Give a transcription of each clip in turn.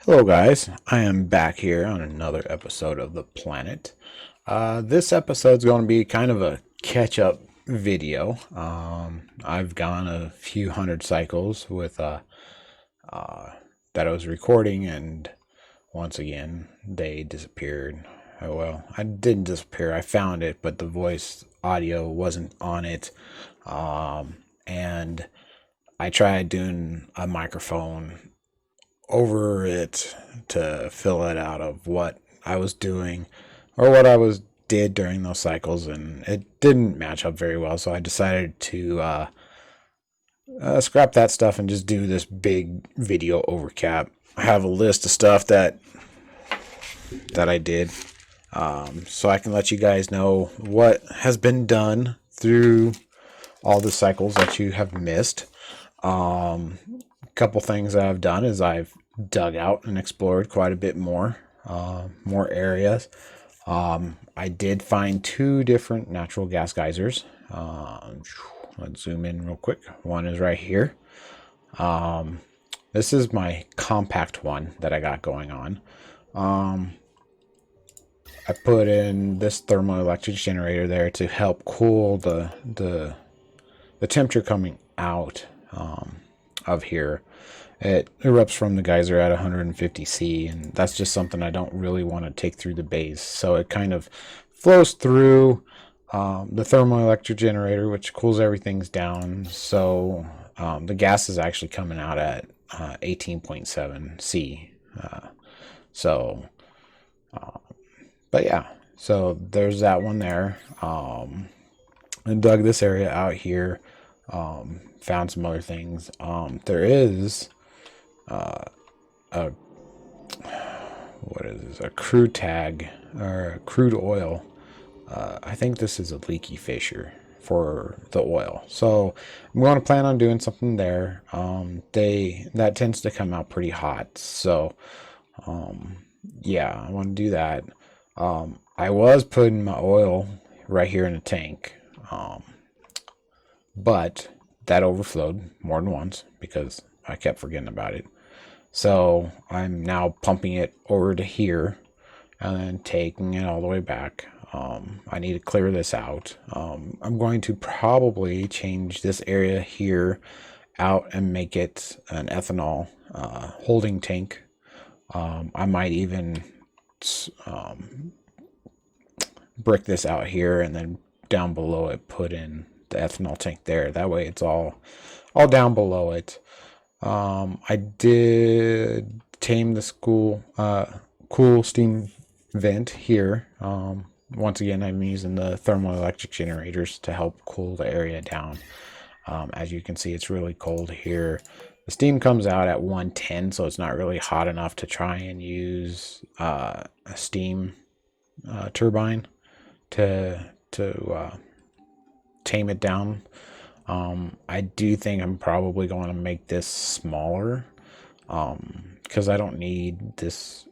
Hello, guys. I am back here on another episode of The Planet. This episode's going to be kind of a catch up video. I've gone a few hundred cycles with uh, that I was recording, and once again, they disappeared. Oh, well, I didn't disappear. I found it, but the voice audio wasn't on it. And I tried doing a microphone over it to fill it out of what I was doing or what I was did during those cycles, and it didn't match up very well. So I decided to scrap that stuff and just do this big video overcap. I have a list of stuff that I did, so I can let you guys know what has been done through all the cycles that you have missed. Couple things that I've done is I've dug out and explored quite a bit more areas. I did find two different natural gas geysers. Let's zoom in real quick. One is right here. This is my compact one that I got going on. I put in this thermoelectric generator there to help cool the temperature coming out of here. It erupts from the geyser at 150 C, and that's just something I don't really want to take through the base. So it kind of flows through the thermoelectric generator, which cools everything down. So the gas is actually coming out at 18.7 C. So, but yeah, so there's that one there. And dug this area out here. Found some other things. There is a what is this? A crude tag or a crude oil. I think this is a leaky fissure for the oil. So I'm going to plan on doing something there. That tends to come out pretty hot. So yeah, I want to do that. I was putting my oil right here in the tank. But that overflowed more than once because I kept forgetting about it. So I'm now pumping it over to here and then taking it all the way back. I need to clear this out. I'm going to probably change this area here out and make it an ethanol holding tank. I might even brick this out here and then down below it put in the ethanol tank there. That way it's all down below it. I did tame the cool steam vent here. Once again, I'm using the thermoelectric generators to help cool the area down. As you can see, it's really cold here. The steam comes out at 110, so it's not really hot enough to try and use a steam turbine to tame it down. I do think I'm probably going to make this smaller because I don't need this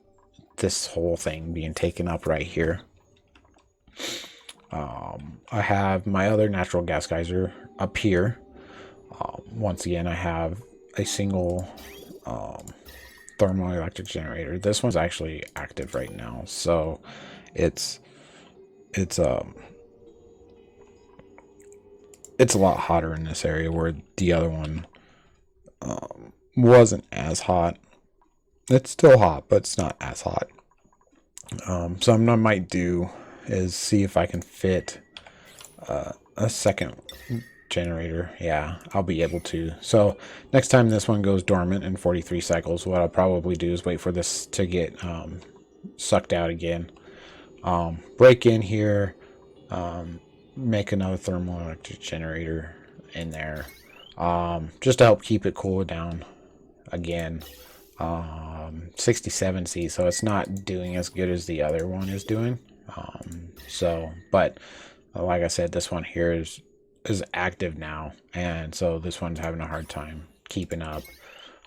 whole thing being taken up right here. I have my other natural gas geyser up here. Once again, I have a single thermoelectric generator. This one's actually active right now, so it's it's a lot hotter in this area where the other one wasn't as hot. It's still hot, but it's not as hot. So what I might do is see if I can fit a second generator. Yeah, I'll be able to. So next time this one goes dormant in 43 cycles, what I'll probably do is wait for this to get sucked out again. Break in here, make another thermoelectric generator in there, just to help keep it cool down again. 67 C, so it's not doing as good as the other one is doing. But like I said, this one here is active now, and so this one's having a hard time keeping up.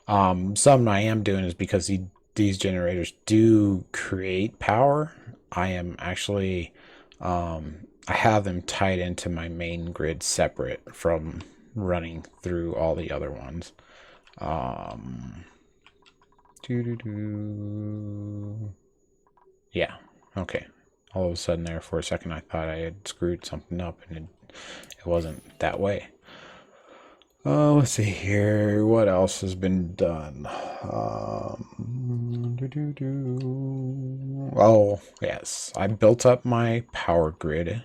Something I am doing is because these generators do create power. I am actually I have them tied into my main grid separate from running through all the other ones. Yeah, okay. All of a sudden there for a second I thought I had screwed something up and it wasn't that way. Let's see here. What else has been done? Oh, yes. I built up my power grid.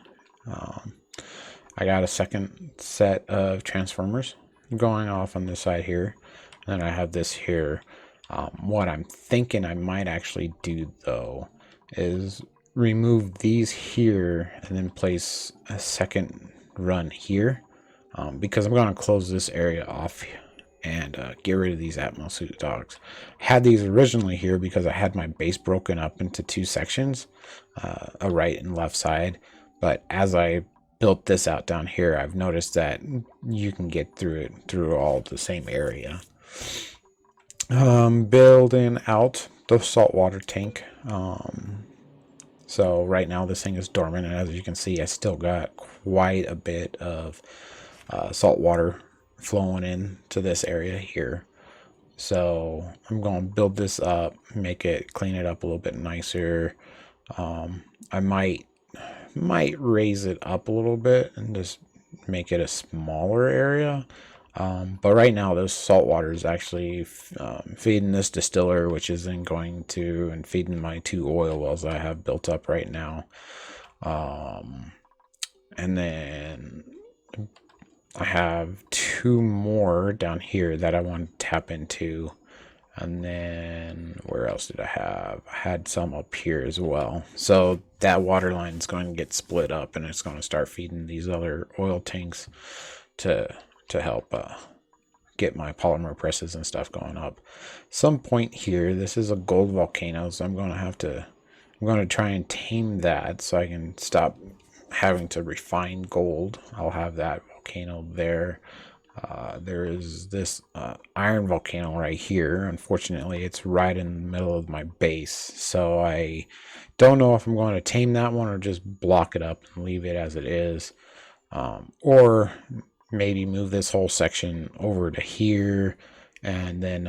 I got a second set of transformers going off on this side here. And I have this here. What I'm thinking I might actually do, though, is remove these here and then place a second run here. Because I'm going to close this area off and get rid of these Atmosuit dogs. I had these originally here because I had my base broken up into two sections, a right and left side. But as I built this out down here, I've noticed that you can get through it through all the same area. Building out the saltwater tank. So right now this thing is dormant, and as you can see, I still got quite a bit of salt water flowing into this area here. So I'm going to build this up, clean it up a little bit nicer. I might raise it up a little bit and just make it a smaller area. But right now, this salt water is actually feeding this distiller, which is then going to and feeding my 2 oil wells I have built up right now. And then I have 2 more down here that I want to tap into. And then where else did I have? I had some up here as well. So that water line is going to get split up, and it's going to start feeding these other oil tanks to help get my polymer presses and stuff going up. Some point here, this is a gold volcano, so I'm going to try and tame that so I can stop having to refine gold. I'll have that volcano there. There is this iron volcano right here. Unfortunately, it's right in the middle of my base, so I don't know if I'm going to tame that one or just block it up and leave it as it is, or maybe move this whole section over to here and then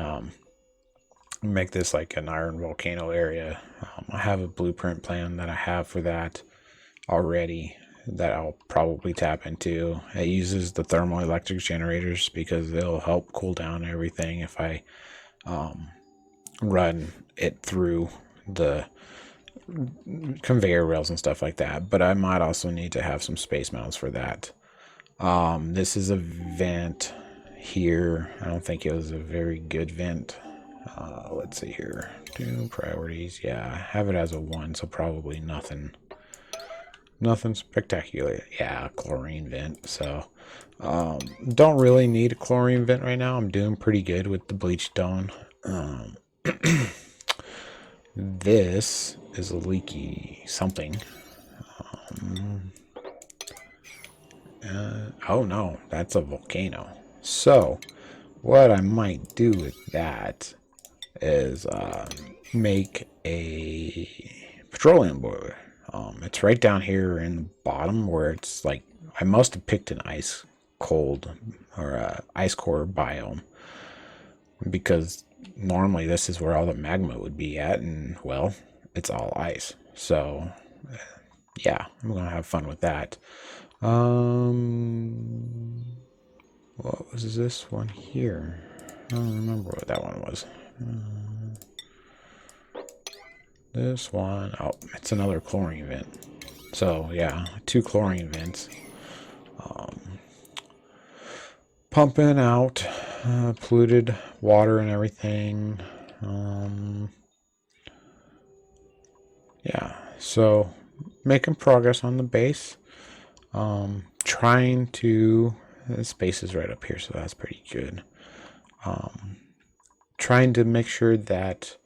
make this like an iron volcano area. I have a blueprint plan that I have for that already that I'll probably tap into. It uses the thermoelectric generators because they'll help cool down everything if I run it through the conveyor rails and stuff like that. But I might also need to have some space mounts for that. This is a vent here. I don't think it was a very good vent. Let's see here. Do priorities. Yeah, I have it as a 1, so probably nothing spectacular. Yeah, chlorine vent. So don't really need a chlorine vent right now. I'm doing pretty good with the bleach stone. This is a leaky something. Oh no, that's a volcano. So what I might do with that is make a petroleum boiler. It's right down here in the bottom where it's like, I must have picked an ice cold or ice core biome, because normally this is where all the magma would be at, and well, it's all ice. So yeah, I'm gonna have fun with that. What was this one here? I don't remember what that one was. This one, oh, it's another chlorine vent. So yeah, 2 chlorine vents. Pumping out polluted water and everything. Yeah, so making progress on the base. Trying to, the space is right up here, so that's pretty good. Trying to make sure that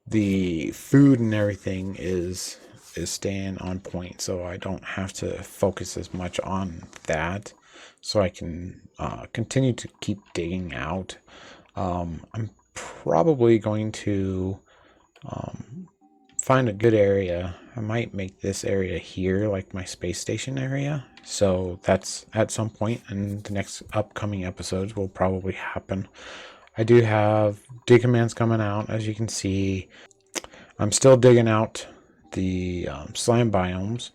the food and everything is staying on point, so I don't have to focus as much on that, so I can continue to keep digging out. I'm probably going to find a good area. I might make this area here like my space station area, so that's at some point in the next upcoming episodes will probably happen. I do have dig commands coming out. As you can see, I'm still digging out the slime biomes,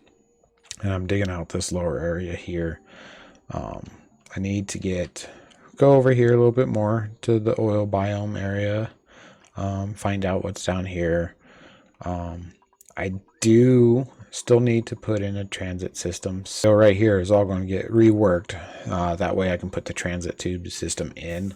and I'm digging out this lower area here. I need to go over here a little bit more to the oil biome area, find out what's down here. I do still need to put in a transit system. So right here is all going to get reworked. That way I can put the transit tube system in.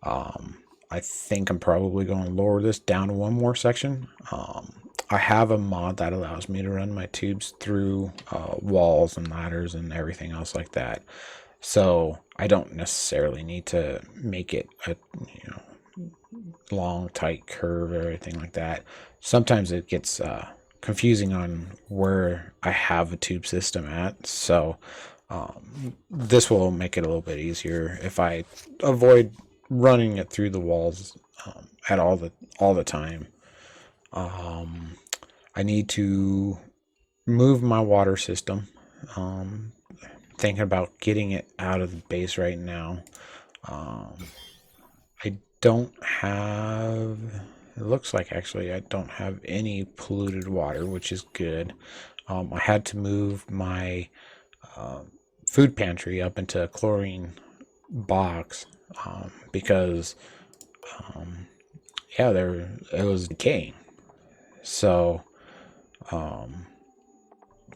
I think I'm probably going to lower this down to one more section. I have a mod that allows me to run my tubes through walls and ladders and everything else like that. So I don't necessarily need to make it a long, tight curve or anything like that. Sometimes it gets confusing on where I have a tube system at. So this will make it a little bit easier if I avoid running it through the walls at all the time. I need to move my water system. Thinking about getting it out of the base right now. I don't have, it looks like actually I don't have any polluted water, which is good. I had to move my food pantry up into a chlorine box because yeah, it was decaying. So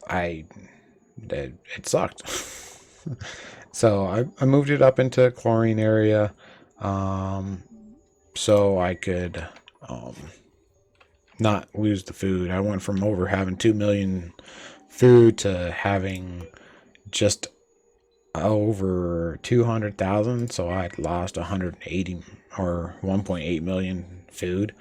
it sucked. So I moved it up into a chlorine area so I could not lose the food. I went from over having 2 million food to having just over 200,000, so I lost 180 or 1.8 million food.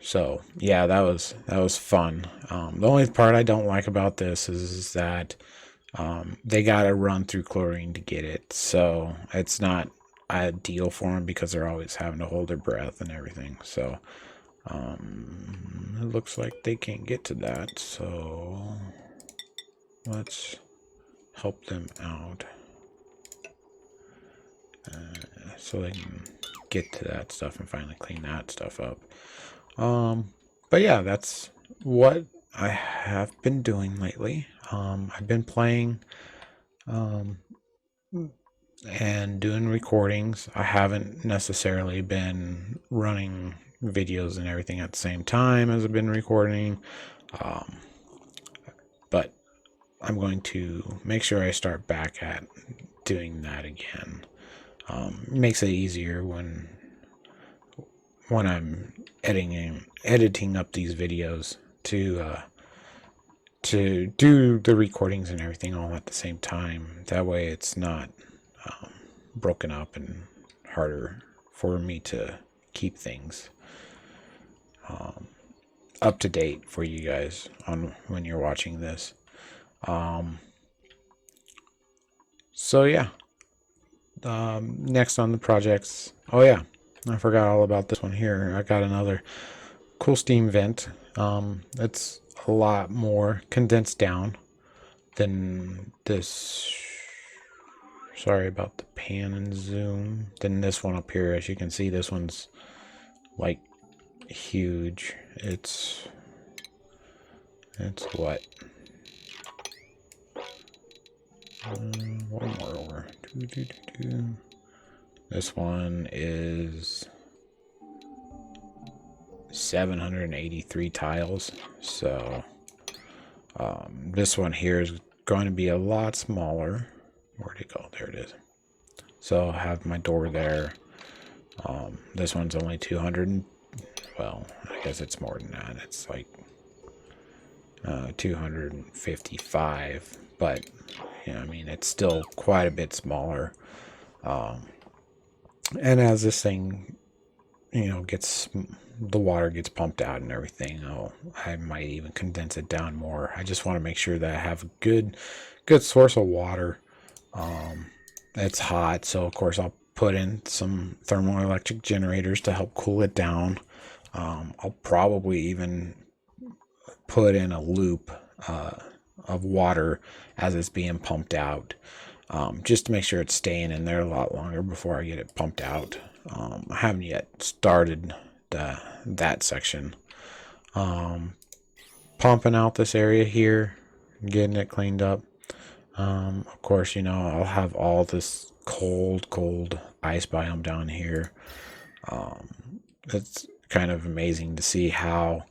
So yeah, that was fun. The only part I don't like about this is that they gotta run through chlorine to get it, so it's not ideal for them because they're always having to hold their breath and everything. So it looks like they can't get to that, so let's help them out so they can get to that stuff and finally clean that stuff up. But yeah, that's what I have been doing lately. I've been playing and doing recordings. I haven't necessarily been running videos and everything at the same time as I've been recording, but I'm going to make sure I start back at doing that again. Makes it easier when I'm editing up these videos to do the recordings and everything all at the same time. That way it's not broken up and harder for me to keep things up to date for you guys on when you're watching this. So yeah, next on the projects, oh yeah, I forgot all about this one here. I got another cool steam vent. It's a lot more condensed down than this. Sorry about the pan and zoom. Than this one up here. As you can see, this one's like huge. It's what? One more over. This one is 783 tiles. So this one here is going to be a lot smaller. Where'd it go? There it is. So I'll have my door there. This one's only 200. Well, I guess it's more than that. It's like 255. But I mean, it's still quite a bit smaller. And as this thing, gets the water gets pumped out and everything, I might even condense it down more. I just want to make sure that I have a good source of water. It's hot, so of course I'll put in some thermoelectric generators to help cool it down. I'll probably even put in a loop of water as it's being pumped out. just to make sure it's staying in there a lot longer before I get it pumped out. I haven't yet started that section. Pumping out this area here, getting it cleaned up. Of course, you know, I'll have all this cold ice biome down here. It's kind of amazing to see how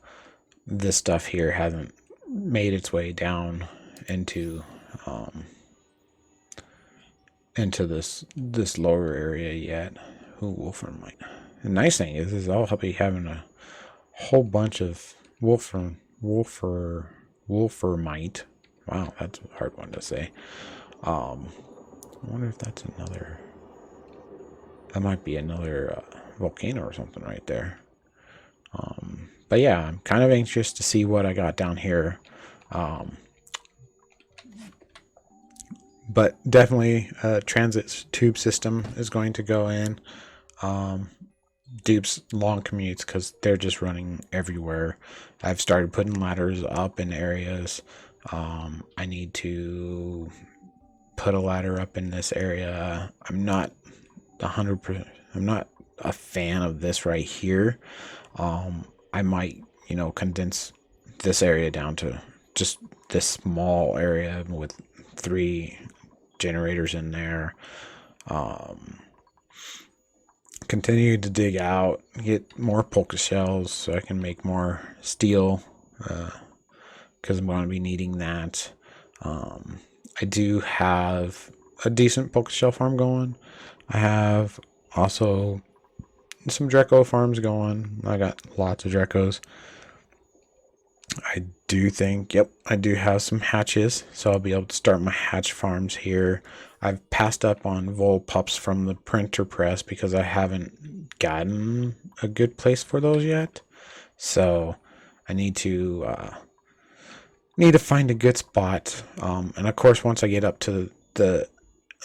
this stuff here hasn't made its way down into this lower area yet. Ooh, Wolfer Mite. The nice thing is I'll be having a whole bunch of Wolfer Mite. Wow, that's a hard one to say. I wonder if that's another. That might be another volcano or something right there. But yeah, I'm kind of anxious to see what I got down here. But definitely a transit tube system is going to go in. Dupe's long commutes because they're just running everywhere. I've started putting ladders up in areas. I need to put a ladder up in this area. I'm not 100%. I'm not a fan of this right here. I might, you know, condense this area down to just this small area with 3 generators in there. Continue to dig out, get more polka shells so I can make more steel, because I'm going to be needing that. I do have a decent polka shell farm going. I have also some Draco farms going. I got lots of Dracos. I do think, yep, I do have some hatches, so I'll be able to start my hatch farms here. I've passed up on Vol pups from the printer press because I haven't gotten a good place for those yet. So I need to find a good spot. And of course, once I get up to the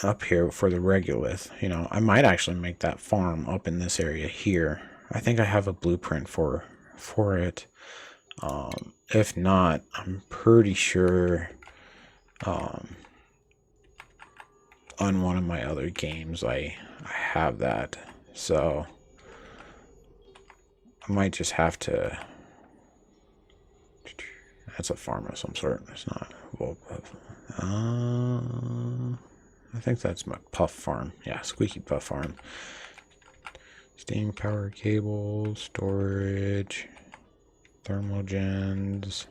up here for the regolith, you know, I might actually make that farm up in this area here. I think I have a blueprint for it. If not, I'm pretty sure on one of my other games I have that. So I might just have to. That's a farm of some sort. It's not. I think that's my puff farm. Yeah, squeaky puff farm. Steam power cable, storage, thermogens,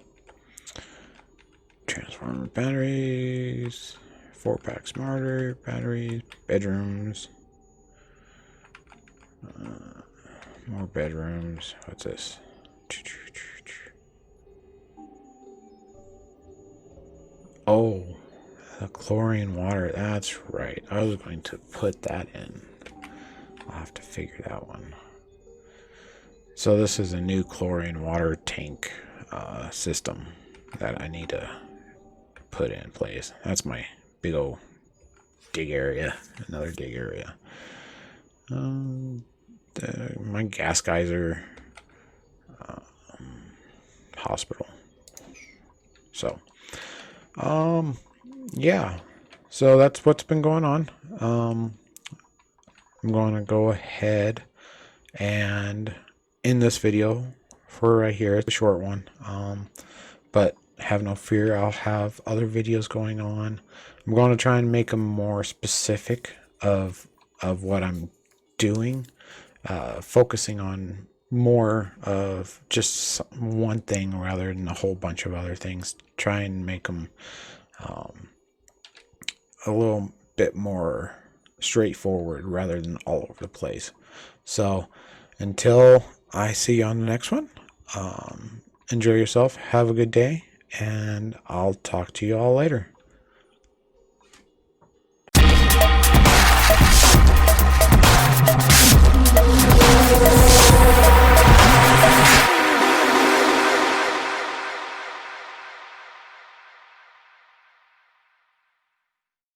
transformer batteries, 4-pack smarter batteries, bedrooms, more bedrooms. What's this? Oh, the chlorine water. That's right. I was going to put that in. I'll have to figure that one. So this is a new chlorine water tank system that I need to put in place. That's my big old dig area. Another dig area. My gas geyser hospital. So, yeah. So that's what's been going on. I'm going to go ahead and end this video for right here. It's a short one. But have no fear, I'll have other videos going on. I'm going to try and make them more specific of what I'm doing, focusing on more of just one thing rather than a whole bunch of other things. Try and make them a little bit more straightforward rather than all over the place. So until I see you on the next one, enjoy yourself, have a good day, and I'll talk to you all later.